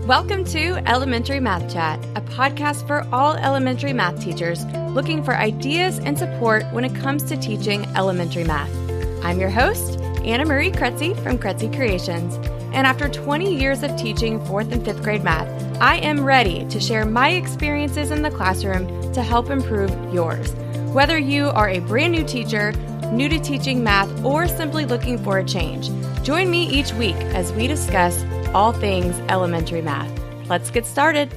Welcome to Elementary Math Chat, a podcast for all elementary math teachers looking for ideas and support when it comes to teaching elementary math. I'm your host, Anna Marie Kretzy from Kretzy Creations, and after 20 years of teaching 4th and 5th grade math, I am ready to share my experiences in the classroom to help improve yours. Whether you are a brand new teacher, new to teaching math, or simply looking for a change, join me each week as we discuss all things elementary math. Let's get started.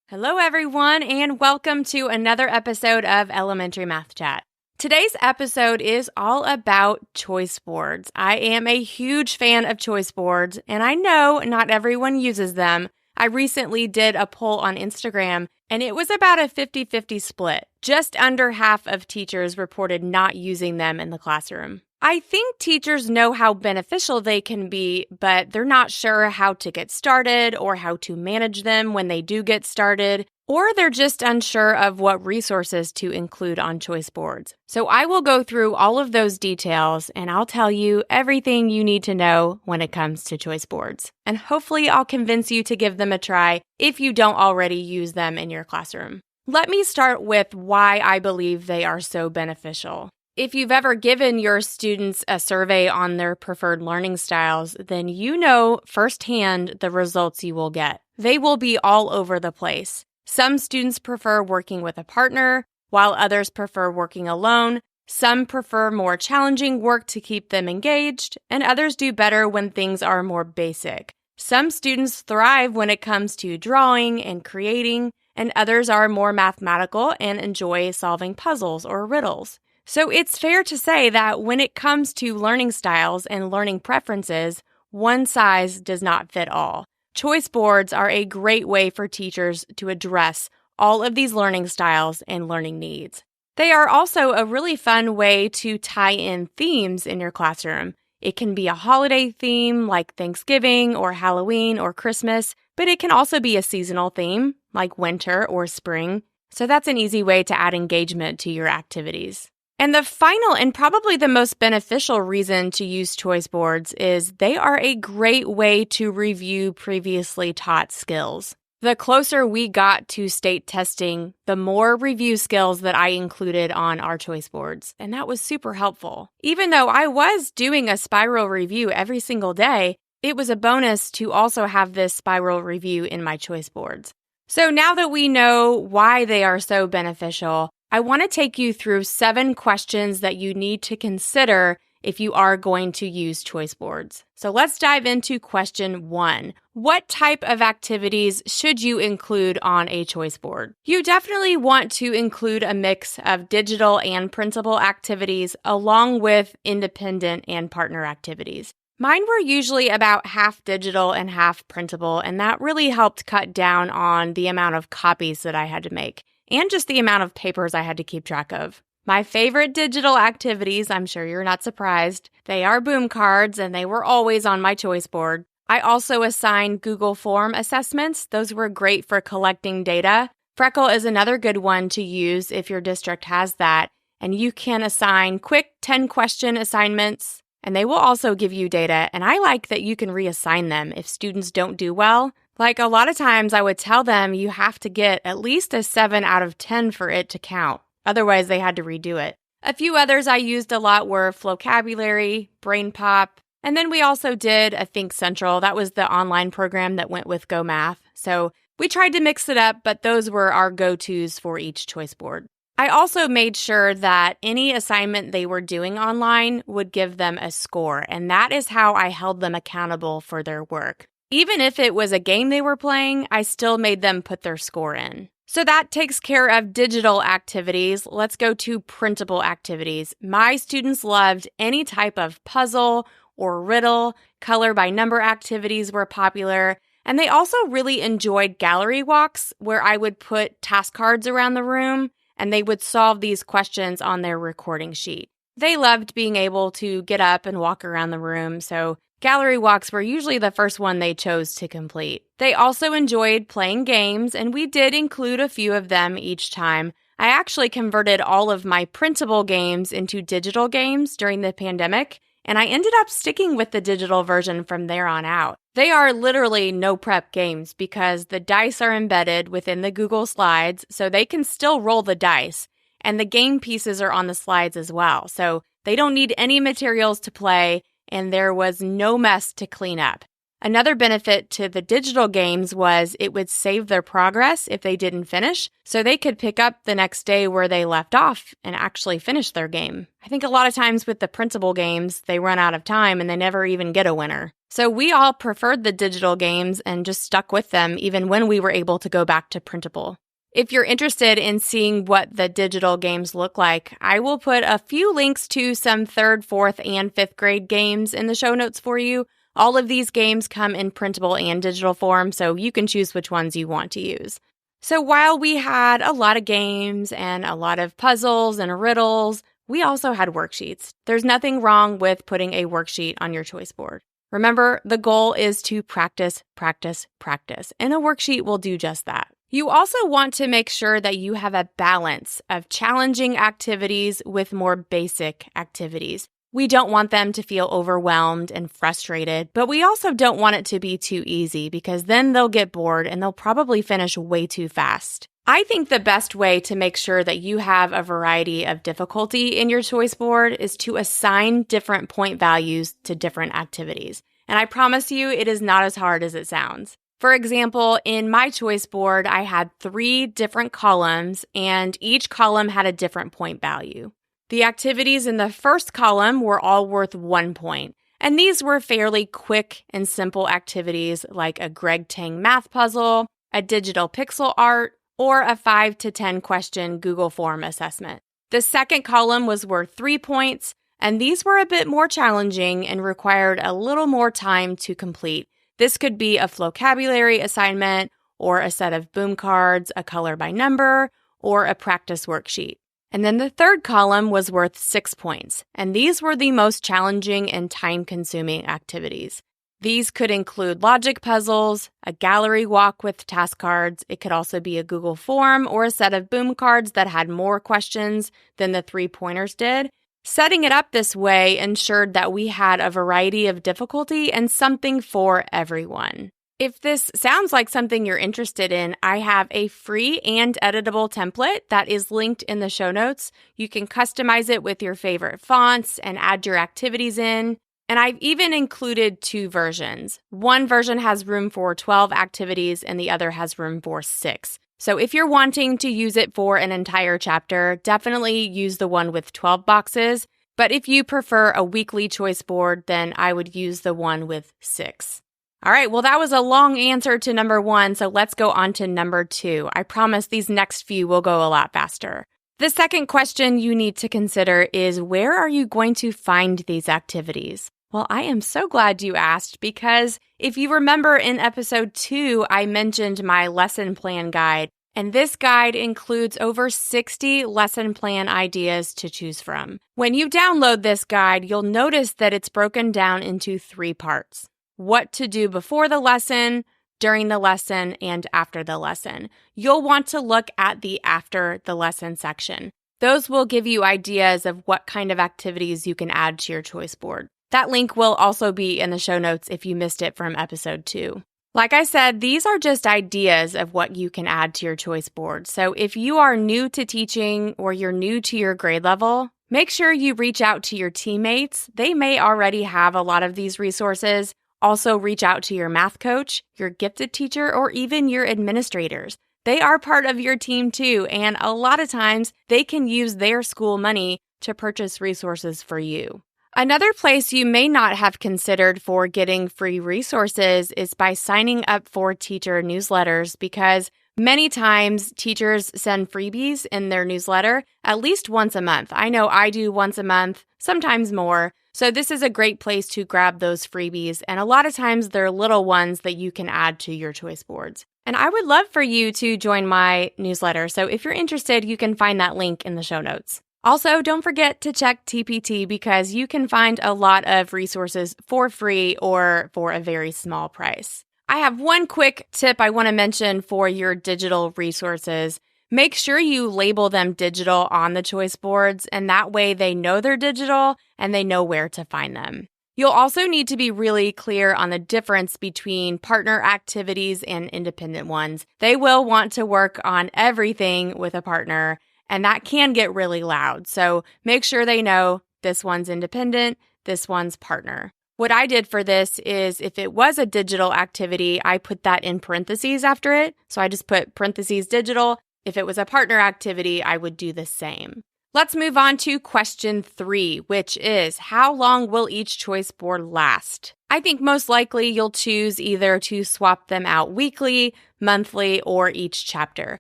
Hello, everyone, and welcome to another episode of Elementary Math Chat. Today's episode is all about choice boards. I am a huge fan of choice boards, and I know not everyone uses them. I recently did a poll on Instagram, and it was about a 50-50 split. Just under half of teachers reported not using them in the classroom. I think teachers know how beneficial they can be, but they're not sure how to get started or how to manage them when they do get started, or they're just unsure of what resources to include on choice boards. So I will go through all of those details and I'll tell you everything you need to know when it comes to choice boards. And hopefully I'll convince you to give them a try if you don't already use them in your classroom. Let me start with why I believe they are so beneficial. If you've ever given your students a survey on their preferred learning styles, then you know firsthand the results you will get. They will be all over the place. Some students prefer working with a partner, while others prefer working alone. Some prefer more challenging work to keep them engaged, and others do better when things are more basic. Some students thrive when it comes to drawing and creating, and others are more mathematical and enjoy solving puzzles or riddles. So it's fair to say that when it comes to learning styles and learning preferences, one size does not fit all. Choice boards are a great way for teachers to address all of these learning styles and learning needs. They are also a really fun way to tie in themes in your classroom. It can be a holiday theme like Thanksgiving or Halloween or Christmas, but it can also be a seasonal theme like winter or spring. So that's an easy way to add engagement to your activities. And the final and probably the most beneficial reason to use choice boards is they are a great way to review previously taught skills. The closer we got to state testing, the more review skills that I included on our choice boards, and that was super helpful. Even though I was doing a spiral review every single day, it was a bonus to also have this spiral review in my choice boards. So now that we know why they are so beneficial, I want to take you through 7 questions that you need to consider if you are going to use choice boards. So let's dive into question 1. What type of activities should you include on a choice board? You definitely want to include a mix of digital and printable activities along with independent and partner activities. Mine were usually about half digital and half printable, and that really helped cut down on the amount of copies that I had to make, and just the amount of papers I had to keep track of. My favorite digital activities, I'm sure you're not surprised, they are boom cards, and they were always on my choice board. I also assigned Google Form assessments. Those were great for collecting data. Freckle is another good one to use if your district has that, and you can assign quick 10-question assignments, and they will also give you data, and I like that you can reassign them if students don't do well. Like a lot of times I would tell them you have to get at least a 7 out of 10 for it to count. Otherwise, they had to redo it. A few others I used a lot were Flocabulary, Brain Pop, and then we also did a Think Central. That was the online program that went with Go Math. So we tried to mix it up, but those were our go-tos for each choice board. I also made sure that any assignment they were doing online would give them a score, and that is how I held them accountable for their work. Even if it was a game they were playing, I still made them put their score in. So that takes care of digital activities. Let's go to printable activities. My students loved any type of puzzle or riddle. Color by number activities were popular. And they also really enjoyed gallery walks where I would put task cards around the room and they would solve these questions on their recording sheet. They loved being able to get up and walk around the room, so gallery walks were usually the first one they chose to complete. They also enjoyed playing games, and we did include a few of them each time. I actually converted all of my printable games into digital games during the pandemic, and I ended up sticking with the digital version from there on out. They are literally no prep games because the dice are embedded within the Google Slides, so they can still roll the dice. And the game pieces are on the slides as well, so they don't need any materials to play, and there was no mess to clean up. Another benefit to the digital games was it would save their progress if they didn't finish, so they could pick up the next day where they left off and actually finish their game. I think a lot of times with the printable games, they run out of time and they never even get a winner. So we all preferred the digital games and just stuck with them even when we were able to go back to printable. If you're interested in seeing what the digital games look like, I will put a few links to some 3rd, 4th, and 5th grade games in the show notes for you. All of these games come in printable and digital form, so you can choose which ones you want to use. So while we had a lot of games and a lot of puzzles and riddles, we also had worksheets. There's nothing wrong with putting a worksheet on your choice board. Remember, the goal is to practice, practice, practice, and a worksheet will do just that. You also want to make sure that you have a balance of challenging activities with more basic activities. We don't want them to feel overwhelmed and frustrated, but we also don't want it to be too easy because then they'll get bored and they'll probably finish way too fast. I think the best way to make sure that you have a variety of difficulty in your choice board is to assign different point values to different activities. And I promise you, it is not as hard as it sounds. For example, in my choice board, I had 3 different columns, and each column had a different point value. The activities in the first column were all worth 1 point, and these were fairly quick and simple activities like a Greg Tang math puzzle, a digital pixel art, or a 5 to 10 question Google form assessment. The second column was worth 3 points, and these were a bit more challenging and required a little more time to complete. This could be a vocabulary assignment, or a set of boom cards, a color by number, or a practice worksheet. And then the third column was worth 6 points, and these were the most challenging and time-consuming activities. These could include logic puzzles, a gallery walk with task cards. It could also be a Google form or a set of boom cards that had more questions than the 3-pointers did. Setting it up this way ensured that we had a variety of difficulty and something for everyone. If this sounds like something you're interested in, I have a free and editable template that is linked in the show notes. You can customize it with your favorite fonts and add your activities in. And I've even included 2 versions. One version has room for 12 activities and the other has room for 6. So if you're wanting to use it for an entire chapter, definitely use the one with 12 boxes. But if you prefer a weekly choice board, then I would use the one with 6. All right, well, that was a long answer to number 1, so let's go on to number 2. I promise these next few will go a lot faster. The second question you need to consider is, where are you going to find these activities? Well, I am so glad you asked because if you remember in episode 2, I mentioned my lesson plan guide, and this guide includes over 60 lesson plan ideas to choose from. When you download this guide, you'll notice that it's broken down into 3 parts. What to do before the lesson, during the lesson, and after the lesson. You'll want to look at the after the lesson section. Those will give you ideas of what kind of activities you can add to your choice board. That link will also be in the show notes if you missed it from episode 2. Like I said, these are just ideas of what you can add to your choice board. So if you are new to teaching or you're new to your grade level, make sure you reach out to your teammates. They may already have a lot of these resources. Also, reach out to your math coach, your gifted teacher, or even your administrators. They are part of your team too, and a lot of times they can use their school money to purchase resources for you. Another place you may not have considered for getting free resources is by signing up for teacher newsletters, because many times teachers send freebies in their newsletter at least once a month. I know I do once a month, sometimes more. So this is a great place to grab those freebies, and a lot of times they're little ones that you can add to your choice boards. And I would love for you to join my newsletter, so if you're interested, you can find that link in the show notes. Also, don't forget to check TPT because you can find a lot of resources for free or for a very small price. I have one quick tip I want to mention for your digital resources. Make sure you label them digital on the choice boards, and that way they know they're digital and they know where to find them. You'll also need to be really clear on the difference between partner activities and independent ones. They will want to work on everything with a partner, and that can get really loud. So make sure they know this one's independent, this one's partner. What I did for this is if it was a digital activity, I put that in parentheses after it. So I just put parentheses digital. If it was a partner activity, I would do the same. Let's move on to question 3, which is how long will each choice board last? I think most likely you'll choose either to swap them out weekly, monthly, or each chapter.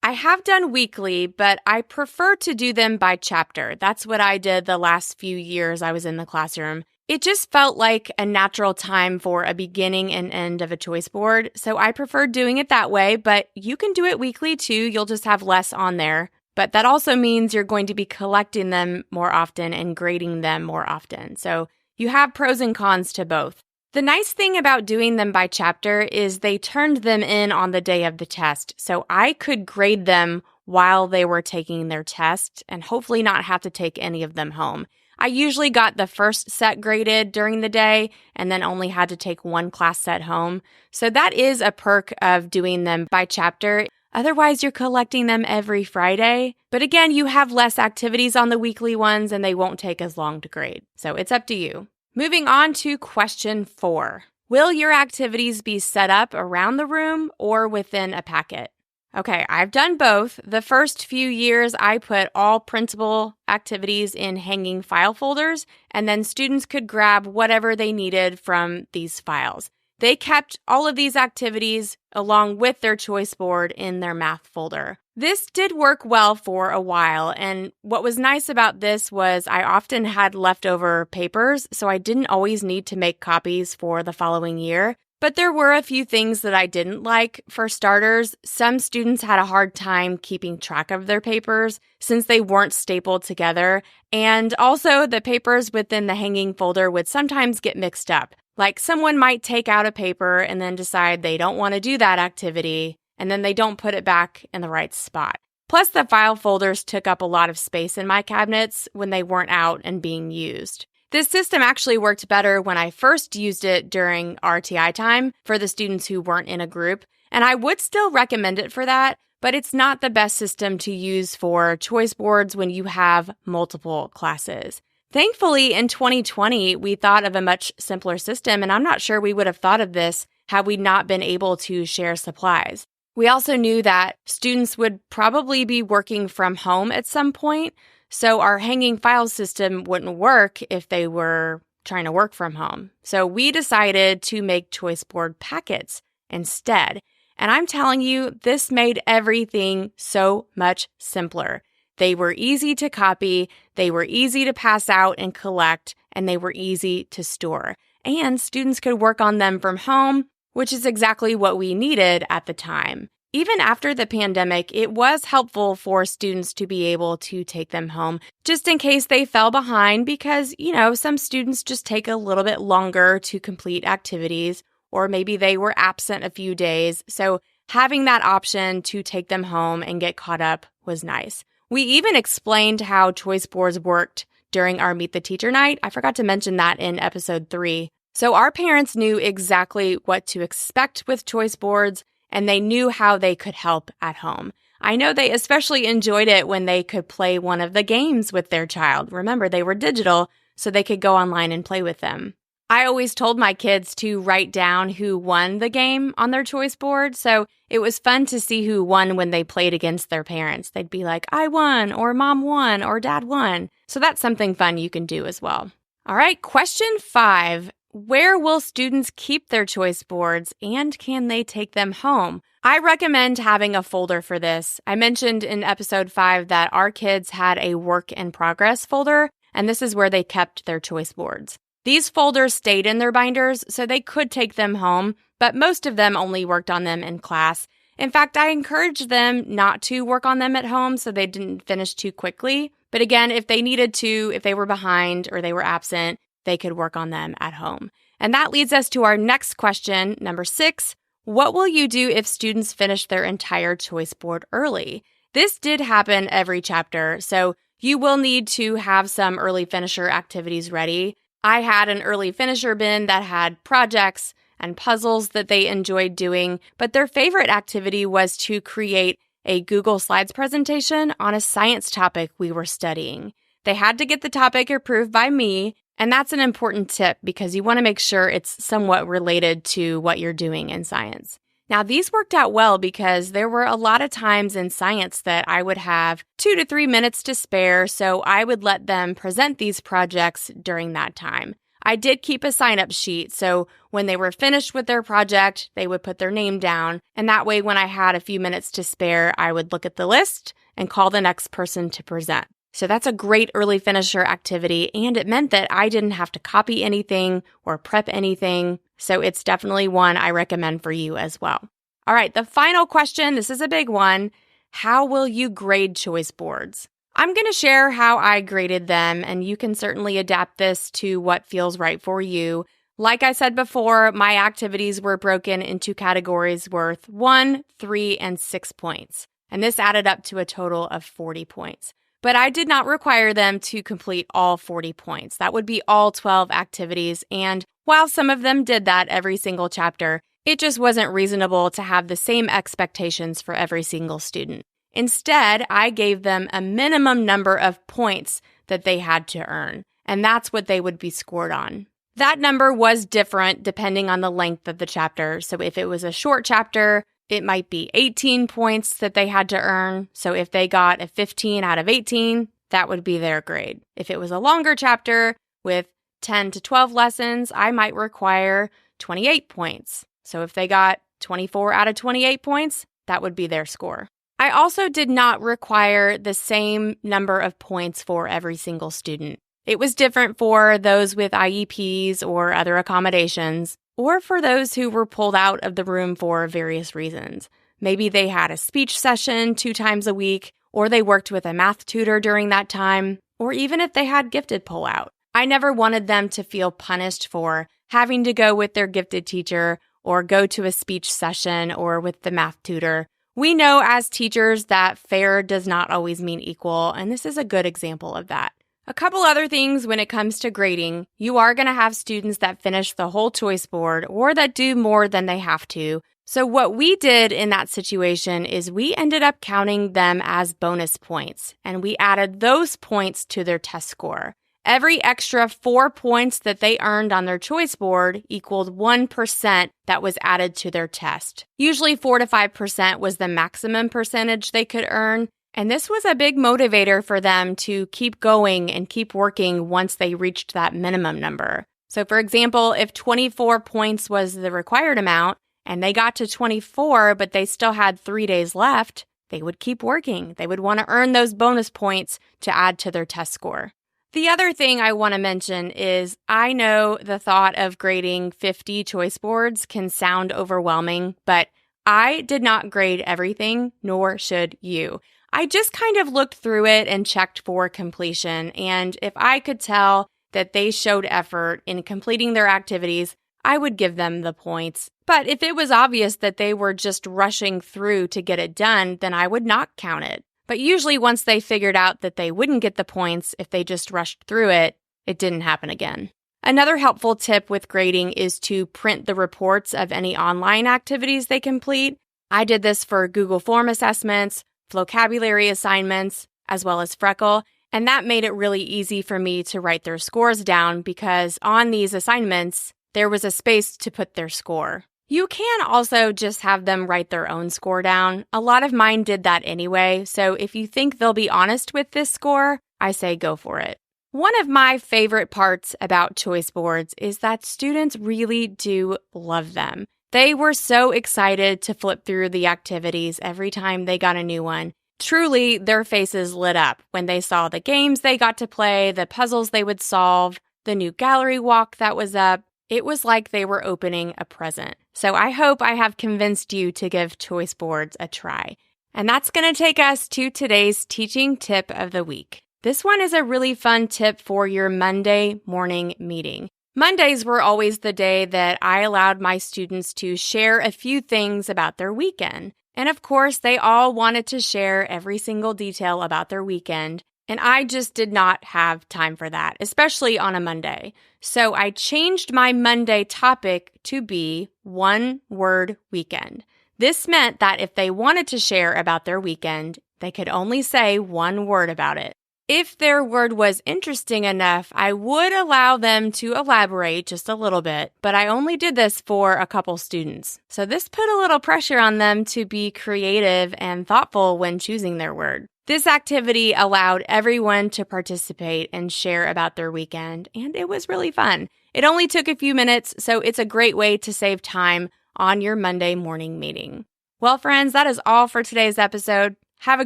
I have done weekly, but I prefer to do them by chapter. That's what I did the last few years I was in the classroom. It just felt like a natural time for a beginning and end of a choice board, so I preferred doing it that way, but you can do it weekly too. You'll just have less on there. But that also means you're going to be collecting them more often and grading them more often. So you have pros and cons to both. The nice thing about doing them by chapter is they turned them in on the day of the test. So I could grade them while they were taking their test and hopefully not have to take any of them home. I usually got the first set graded during the day and then only had to take one class set home. So that is a perk of doing them by chapter. Otherwise, you're collecting them every Friday. But again, you have less activities on the weekly ones and they won't take as long to grade. So it's up to you. Moving on to question 4. Will your activities be set up around the room or within a packet? Okay, I've done both. The first few years, I put all printable activities in hanging file folders, and then students could grab whatever they needed from these files. They kept all of these activities along with their choice board in their math folder. This did work well for a while, and what was nice about this was I often had leftover papers, so I didn't always need to make copies for the following year. But there were a few things that I didn't like. For starters, some students had a hard time keeping track of their papers since they weren't stapled together, and also the papers within the hanging folder would sometimes get mixed up. Like someone might take out a paper and then decide they don't want to do that activity, and then they don't put it back in the right spot. Plus, the file folders took up a lot of space in my cabinets when they weren't out and being used. This system actually worked better when I first used it during RTI time for the students who weren't in a group, and I would still recommend it for that, but it's not the best system to use for choice boards when you have multiple classes. Thankfully, in 2020, we thought of a much simpler system, and I'm not sure we would have thought of this had we not been able to share supplies. We also knew that students would probably be working from home at some point, so our hanging file system wouldn't work if they were trying to work from home. So we decided to make choice board packets instead. And I'm telling you, this made everything so much simpler. They were easy to copy, they were easy to pass out and collect, and they were easy to store. And students could work on them from home, which is exactly what we needed at the time. Even after the pandemic, it was helpful for students to be able to take them home just in case they fell behind because, some students just take a little bit longer to complete activities, or maybe they were absent a few days. So having that option to take them home and get caught up was nice. We even explained how choice boards worked during our Meet the Teacher night. I forgot to mention that in episode 3. So our parents knew exactly what to expect with choice boards, and they knew how they could help at home. I know they especially enjoyed it when they could play one of the games with their child. Remember, they were digital, so they could go online and play with them. I always told my kids to write down who won the game on their choice board, so it was fun to see who won when they played against their parents. They'd be like, I won, or Mom won, or Dad won. So that's something fun you can do as well. All right, question 5. Where will students keep their choice boards and can they take them home? I recommend having a folder for this. I mentioned in episode 5 that our kids had a work in progress folder, and this is where they kept their choice boards. These folders stayed in their binders, so they could take them home, but most of them only worked on them in class. In fact, I encouraged them not to work on them at home so they didn't finish too quickly. But again, if they needed to, if they were behind or they were absent, they could work on them at home. And that leads us to our next question, number 6. What will you do if students finish their entire choice board early? This did happen every chapter, so you will need to have some early finisher activities ready. I had an early finisher bin that had projects and puzzles that they enjoyed doing, but their favorite activity was to create a Google Slides presentation on a science topic we were studying. They had to get the topic approved by me, and that's an important tip because you want to make sure it's somewhat related to what you're doing in science. Now, these worked out well because there were a lot of times in science that I would have 2 to 3 minutes to spare, so I would let them present these projects during that time. I did keep a sign-up sheet, so when they were finished with their project, they would put their name down, and that way when I had a few minutes to spare, I would look at the list and call the next person to present. So that's a great early finisher activity, and it meant that I didn't have to copy anything or prep anything, so it's definitely one I recommend for you as well. All right, the final question, this is a big one. How will you grade choice boards? I'm going to share how I graded them, and you can certainly adapt this to what feels right for you. Like I said before, my activities were broken into categories worth 1, 3, and 6 points, and this added up to a total of 40 points. But I did not require them to complete all 40 points. That would be all 12 activities, and while some of them did that every single chapter, it just wasn't reasonable to have the same expectations for every single student. Instead, I gave them a minimum number of points that they had to earn, and that's what they would be scored on. That number was different depending on the length of the chapter. So if it was a short chapter, it might be 18 points that they had to earn. So if they got a 15 out of 18, that would be their grade. If it was a longer chapter with 10 to 12 lessons, I might require 28 points. So if they got 24 out of 28 points, that would be their score. I also did not require the same number of points for every single student. It was different for those with IEPs or other accommodations, or for those who were pulled out of the room for various reasons. Maybe they had a speech session 2 times a week, or they worked with a math tutor during that time, or even if they had gifted pullout. I never wanted them to feel punished for having to go with their gifted teacher or go to a speech session or with the math tutor. We know as teachers that fair does not always mean equal, and this is a good example of that. A couple other things when it comes to grading. You are going to have students that finish the whole choice board or that do more than they have to. So what we did in that situation is we ended up counting them as bonus points, and we added those points to their test score. Every extra 4 points that they earned on their choice board equaled 1% that was added to their test. Usually 4 to 5% was the maximum percentage they could earn, and this was a big motivator for them to keep going and keep working once they reached that minimum number. So for example, if 24 points was the required amount and they got to 24 but they still had 3 days left, they would keep working. They would want to earn those bonus points to add to their test score. The other thing I want to mention is I know the thought of grading 50 choice boards can sound overwhelming, but I did not grade everything, nor should you. I just kind of looked through it and checked for completion, and if I could tell that they showed effort in completing their activities, I would give them the points. But if it was obvious that they were just rushing through to get it done, then I would not count it. But usually once they figured out that they wouldn't get the points if they just rushed through it, it didn't happen again. Another helpful tip with grading is to print the reports of any online activities they complete. I did this for Google Form assessments, vocabulary assignments, as well as Freckle, and that made it really easy for me to write their scores down because on these assignments, there was a space to put their score. You can also just have them write their own score down. A lot of mine did that anyway, so if you think they'll be honest with this score, I say go for it. One of my favorite parts about choice boards is that students really do love them. They were so excited to flip through the activities every time they got a new one. Truly, their faces lit up when they saw the games they got to play, the puzzles they would solve, the new gallery walk that was up. It was like they were opening a present. So I hope I have convinced you to give choice boards a try. And that's going to take us to today's teaching tip of the week. This one is a really fun tip for your Monday morning meeting. Mondays were always the day that I allowed my students to share a few things about their weekend. And of course, they all wanted to share every single detail about their weekend. And I just did not have time for that, especially on a Monday. So I changed my Monday topic to be one word weekend. This meant that if they wanted to share about their weekend, they could only say one word about it. If their word was interesting enough, I would allow them to elaborate just a little bit, but I only did this for a couple students. So this put a little pressure on them to be creative and thoughtful when choosing their word. This activity allowed everyone to participate and share about their weekend, and it was really fun. It only took a few minutes, so it's a great way to save time on your Monday morning meeting. Well, friends, that is all for today's episode. Have a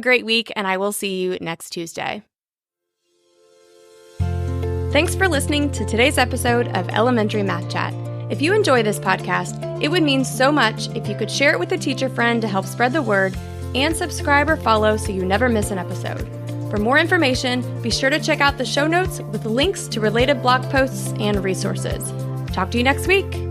great week, and I will see you next Tuesday. Thanks for listening to today's episode of Elementary Math Chat. If you enjoy this podcast, it would mean so much if you could share it with a teacher friend to help spread the word, and subscribe or follow so you never miss an episode. For more information, be sure to check out the show notes with links to related blog posts and resources. Talk to you next week.